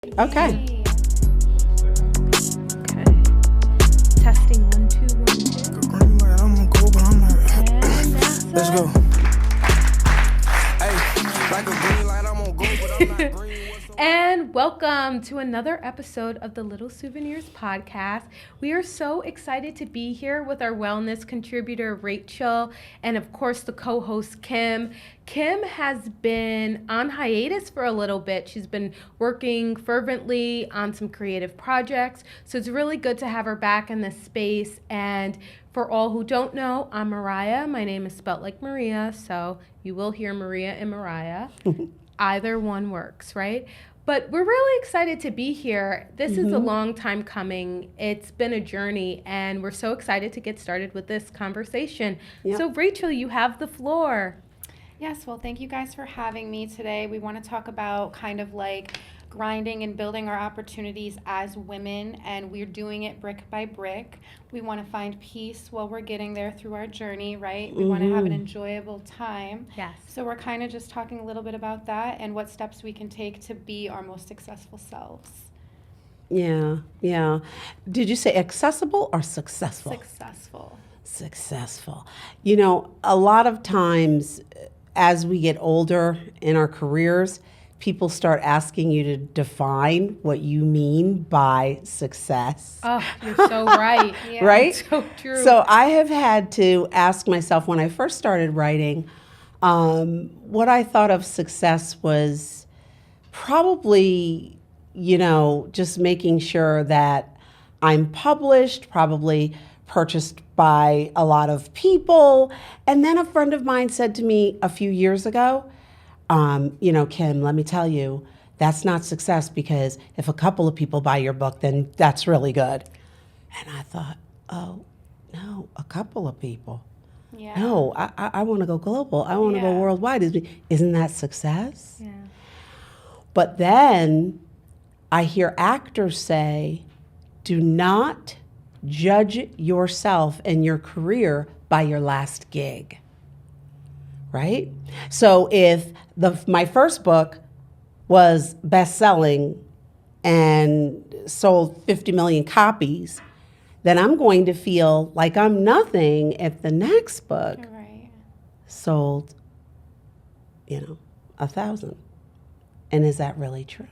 Okay. Hey. Okay. Testing 1 2 1 2. Green light, I'm gonna go, but I'm not. And NASA. Let's go. Hey, like a green light, I'm gonna go, but I'm not green. And welcome to another episode of the Little Souvenirs podcast. We are so excited to be here with our wellness contributor, Rachel, and of course the co-host, Kim. Kim has been on hiatus for a little bit. She's been working fervently on some creative projects. So it's really good to have her back in this space. And for all who don't know, I'm Mariah. My name is spelt like Maria, so you will hear Maria and Mariah. Either one works, right? But we're really excited to be here. This is a long time coming. It's been a journey, and we're so excited to get started with this conversation. Yep. So, Rachel, you have the floor. Yes, well, thank you guys for having me today. We want to talk about kind of like grinding and building our opportunities as women, and we're doing it brick by brick. We want to find peace while we're getting there through our journey, right? We want to have an enjoyable time. Yes. So we're kind of just talking a little bit about that and what steps we can take to be our most successful selves. Yeah. Did you say accessible or successful? Successful. You know, a lot of times as we get older in our careers, people start asking you to define what you mean by success. Oh, you're so right. Yeah. Right? So true. So I have had to ask myself when I first started writing, what I thought of success was probably, just making sure that I'm published, probably purchased by a lot of people. And then a friend of mine said to me a few years ago, Kim, let me tell you, that's not success, because if a couple of people buy your book, then that's really good. And I thought, oh, no, a couple of people. Yeah. No, I want to go global. I want to go Yeah. worldwide. Isn't that success? Yeah. But then I hear actors say, do not judge yourself and your career by your last gig. Right? So if my first book was best-selling and sold 50 million copies, then I'm going to feel like I'm nothing if the next book You're right. sold, 1,000. And is that really true?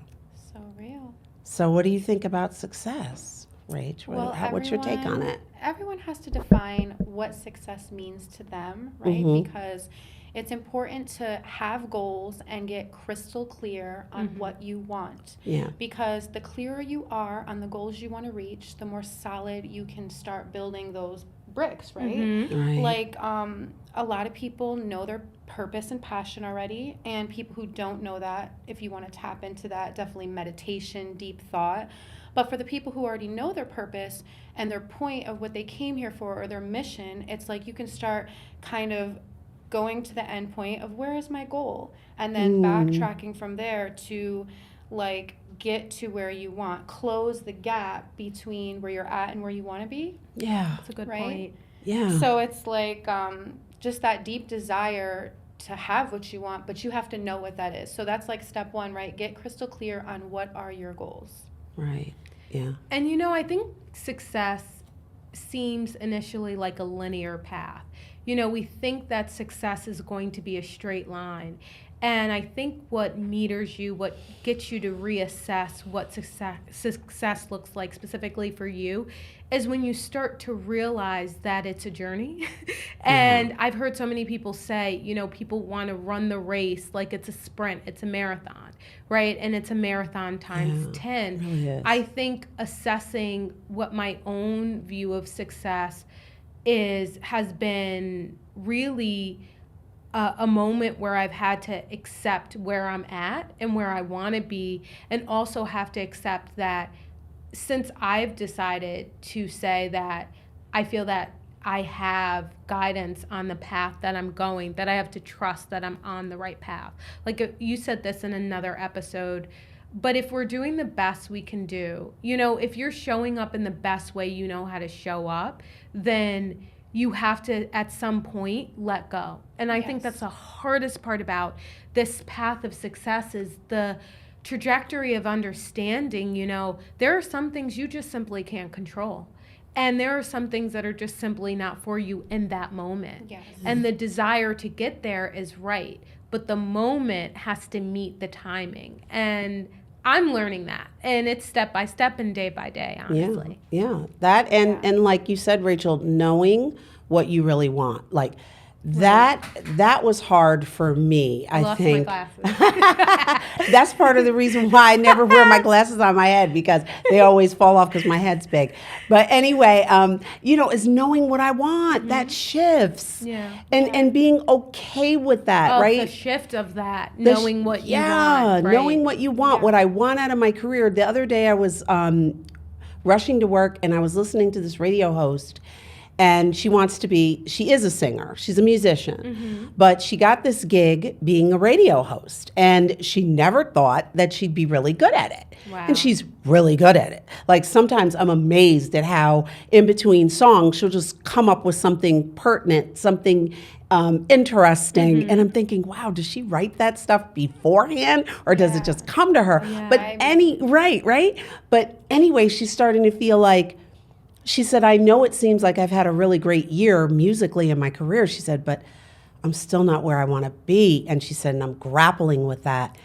So real. So what do you think about success, Rach? What's your take on it? Everyone has to define what success means to them, right? Because it's important to have goals and get crystal clear on what you want. Yeah. Because the clearer you are on the goals you want to reach, the more solid you can start building those bricks, right? Right. Like a lot of people know their purpose and passion already, and people who don't know that, if you want to tap into that, definitely meditation, deep thought. But for the people who already know their purpose and their point of what they came here for, or their mission, it's like you can start kind of going to the end point of where is my goal, and then backtracking from there to like get to where you want, close the gap between where you're at and where you want to be. Yeah. That's a good Right? point. Yeah. So it's like just that deep desire to have what you want, but you have to know what that is. So that's like step one, right? Get crystal clear on what are your goals. Right. Yeah. And I think success seems initially like a linear path. We think that success is going to be a straight line. And I think what meters you, what gets you to reassess what success looks like specifically for you, is when you start to realize that it's a journey. And I've heard so many people say, people want to run the race like it's a sprint, it's a marathon, right? And it's a marathon times 10. It really is. I think assessing what my own view of success has been really a moment where I've had to accept where I'm at and where I want to be, and also have to accept that since I've decided to say that I feel that I have guidance on the path that I'm going, that I have to trust that I'm on the right path. Like you said this in another episode, but if we're doing the best we can do, if you're showing up in the best way you know how to show up, then you have to, at some point, let go. And I think that's the hardest part about this path of success, is the trajectory of understanding, there are some things you just simply can't control. And there are some things that are just simply not for you in that moment. Yes. And the desire to get there is right, but the moment has to meet the timing. And I'm learning that. And it's step by step and day by day, honestly. Yeah. That and like you said, Rachel, knowing what you really want. Like that was hard for me, I think. Lost my glasses. That's part of the reason why I never wear my glasses on my head, because they always fall off because my head's big. But anyway, is knowing what I want. That shifts. Yeah. And being okay with that, right? The shift of that, knowing what you want. Yeah, right? knowing what you want, what I want out of my career. The other day I was rushing to work and I was listening to this radio host. And she is a singer, she's a musician, but she got this gig being a radio host, and she never thought that she'd be really good at it. Wow. And she's really good at it. Like sometimes I'm amazed at how in between songs, she'll just come up with something pertinent, something interesting. And I'm thinking, wow, does she write that stuff beforehand or does it just come to her? Yeah. But right? But anyway, she's starting to feel like, she said, I know it seems like I've had a really great year musically in my career. She said, but I'm still not where I want to be. And she said, and I'm grappling with that.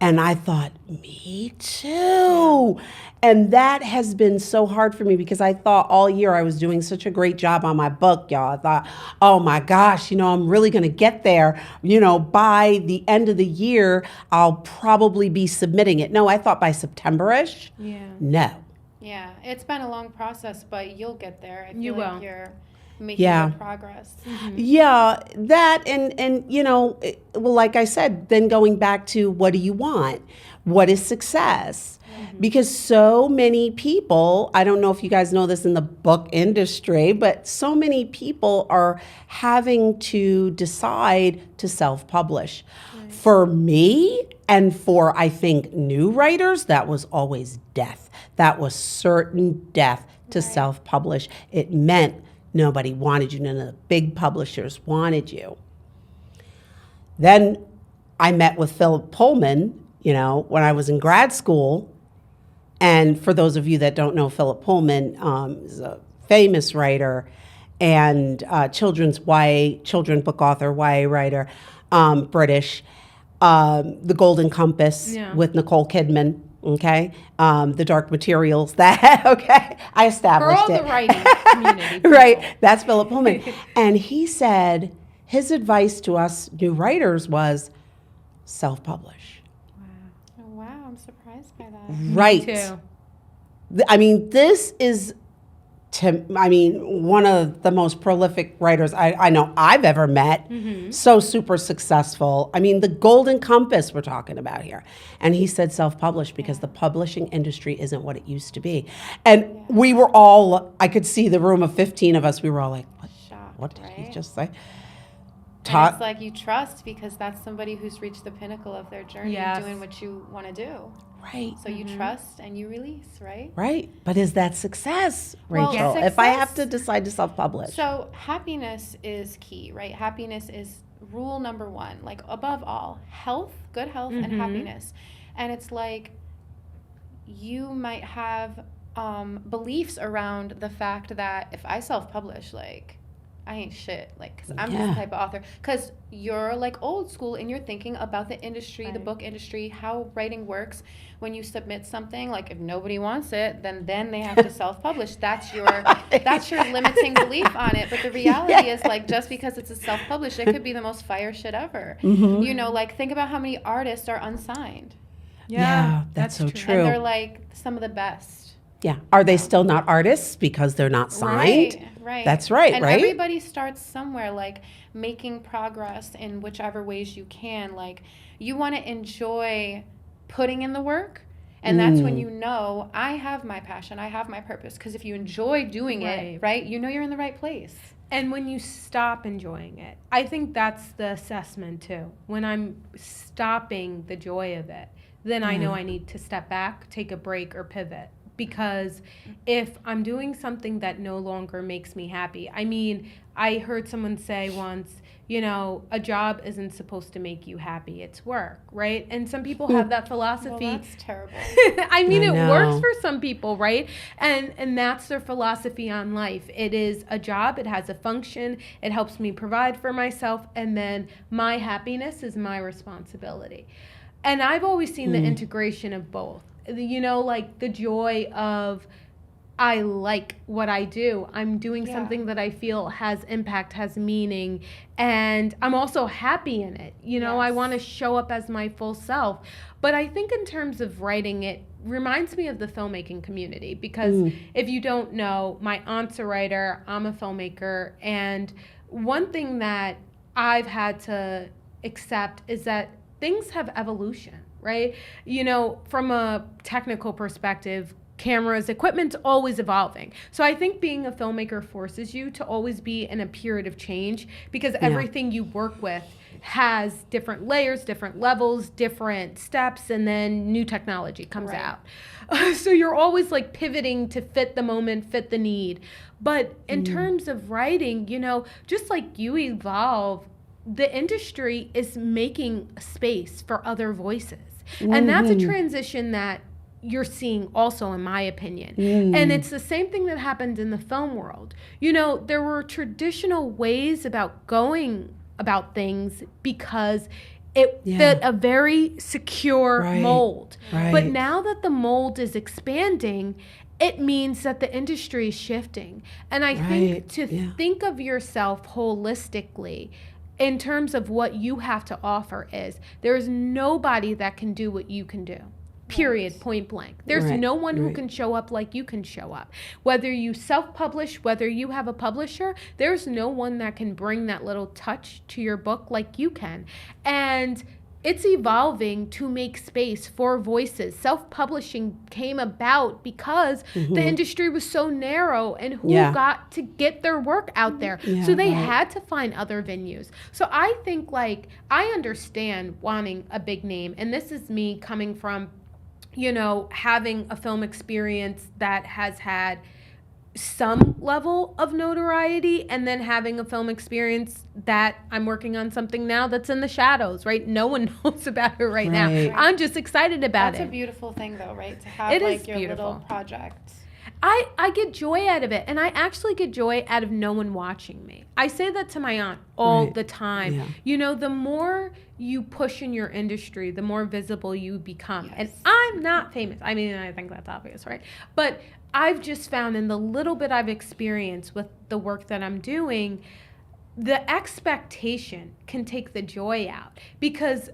And I thought, me too. And that has been so hard for me because I thought all year I was doing such a great job on my book, y'all. I thought, oh my gosh, I'm really going to get there. By the end of the year, I'll probably be submitting it. No, I thought by September-ish. Yeah. No. Yeah, it's been a long process, but you'll get there. I feel You like will. you're making good progress. Yeah, that and well, like I said, then going back to what do you want? What is success? Because so many people, I don't know if you guys know this in the book industry, but so many people are having to decide to self-publish. For me and for, I think, new writers, that was always death. That was certain death to self-publish. It meant nobody wanted you. None of the big publishers wanted you. Then I met with Philip Pullman, when I was in grad school. And for those of you that don't know, Philip Pullman is a famous writer and children's book author, YA writer, British. The Golden Compass with Nicole Kidman, okay? The Dark Materials, okay? I established For all it. the writing community. People. Right, that's Philip Pullman. And he said his advice to us new writers was self-publish. Oh, wow, I'm surprised by that. Right. Me too. This is one of the most prolific writers I know I've ever met. So super successful. The Golden Compass we're talking about here. And he said self-publish because the publishing industry isn't what it used to be. And we were all, I could see the room of 15 of us, we were all like, what did he just say? And it's like you trust because that's somebody who's reached the pinnacle of their journey doing what you want to do. Right. So you trust and you release, right? Right. But is that success, Rachel? Well, if I have to decide to self-publish. So happiness is key, right? Happiness is rule number one. Like above all, health, good health and happiness. And it's like you might have beliefs around the fact that if I self-publish, like I ain't shit, like, because I'm this type of author. Because you're like old school and you're thinking about the industry, the book industry, how writing works. When you submit something, like if nobody wants it, then they have to self-publish. That's your limiting belief on it. But the reality is, like, just because it's a self-publish, it could be the most fire shit ever. Like think about how many artists are unsigned. Yeah, that's so true. And they're like some of the best. Yeah. Are they still not artists because they're not signed? Right. That's right, and right? Everybody starts somewhere, like making progress in whichever ways you can. Like you want to enjoy putting in the work. And that's when you know, I have my passion, I have my purpose. Because if you enjoy doing it, right, you know you're in the right place. And when you stop enjoying it, I think that's the assessment too. When I'm stopping the joy of it, then I know I need to step back, take a break, or pivot. Because if I'm doing something that no longer makes me happy, I heard someone say once, you know, a job isn't supposed to make you happy, it's work, right? And some people have that philosophy. Well, that's terrible. I mean, I it know. works for some people, right? And that's their philosophy on life. It is a job, it has a function, it helps me provide for myself, and then my happiness is my responsibility. And I've always seen the integration of both. You know, like the joy of, I like what I do. I'm doing something that I feel has impact, has meaning, and I'm also happy in it. You know, I want to show up as my full self. But I think in terms of writing, it reminds me of the filmmaking community, because if you don't know, my aunt's a writer, I'm a filmmaker, and one thing that I've had to accept is that things have evolution, right? You know, from a technical perspective, cameras, equipment's always evolving. So I think being a filmmaker forces you to always be in a period of change, because everything you work with has different layers, different levels, different steps, and then new technology comes out. So you're always like pivoting to fit the moment, fit the need. But in terms of writing, you know, just like you evolve, the industry is making space for other voices. And that's a transition that you're seeing also, in my opinion. And it's the same thing that happened in the film world. You know, there were traditional ways about going about things because it fit a very secure mold. But now that the mold is expanding, it means that the industry is shifting. And I think to think of yourself holistically in terms of what you have to offer is, there's nobody that can do what you can do. Period, point blank. There's no one who can show up like you can show up. Whether you self-publish, whether you have a publisher, there's no one that can bring that little touch to your book like you can. And it's evolving to make space for voices. Self-publishing came about because the industry was so narrow, and who got to get their work out there. So they had to find other venues. So I think, like, I understand wanting a big name, and this is me coming from, you know, having a film experience that has had some level of notoriety, and then having a film experience that I'm working on something now that's in the shadows, right? No one knows about it right now. I'm just excited about it. That's a beautiful thing, though, right? To have It like is your beautiful. little project. I get joy out of it, and I actually get joy out of no one watching me. I say that to my aunt all the time. You know, the more you push in your industry, the more visible you become. And I'm not famous. I mean, I think that's obvious, right? But I've just found, in the little bit I've experienced with the work that I'm doing, the expectation can take the joy out. Because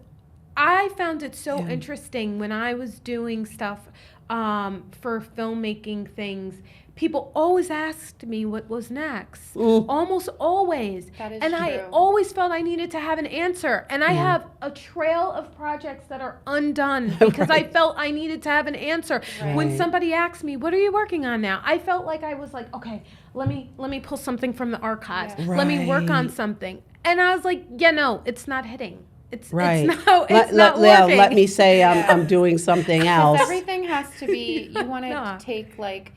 I found it so interesting when I was doing stuff for filmmaking things. People always asked me what was next. Almost always. That is and true. I always felt I needed to have an answer. And I have a trail of projects that are undone because I felt I needed to have an answer. When somebody asked me, what are you working on now? I felt like I was like, okay, let me pull something from the archives. Let me work on something. And I was like, yeah, no, it's not hitting. It's not working. Let me say I'm doing something else. Everything has to be, you want to take, like,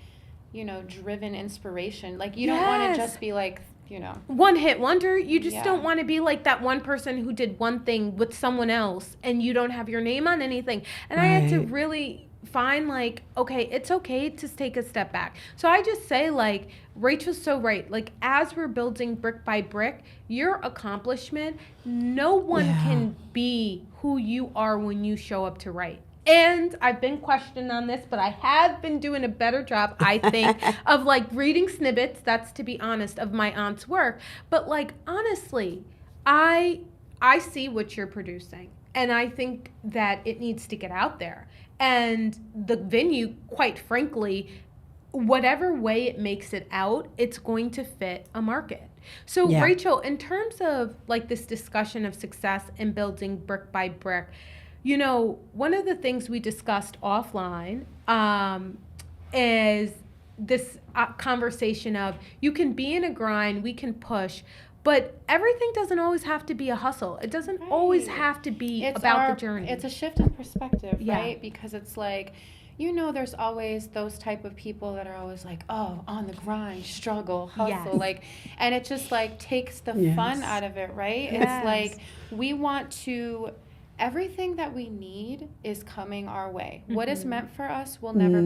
you know, driven inspiration. Like, you don't want to just be like, you know, one hit wonder. You just don't want to be like that one person who did one thing with someone else and you don't have your name on anything. And I had to really find, like, okay, it's okay to take a step back. So I just say, like, Rachel's so right. Like, as we're building brick by brick, your accomplishment, no one can be who you are when you show up to write. And I've been questioned on this, but I have been doing a better job, I think, of, like, reading snippets, that's to be honest, of my aunt's work. But, like, honestly, I see what you're producing, and I think that it needs to get out there. And the venue, quite frankly, whatever way it makes it out, it's going to fit a market. So, Rachel, in terms of, like, this discussion of success and building brick by brick, you know, one of the things we discussed offline is this conversation of, you can be in a grind, we can push, but everything doesn't always have to be a hustle. It doesn't always have to be about the journey. It's a shift in perspective, right? Because it's like, you know, there's always those type of people that are always like, oh, on the grind, struggle, hustle, Yes. like, and it just like takes the Yes. fun out of it, right? Yes. It's like we want to, everything that we need is coming our way. What is meant for us will never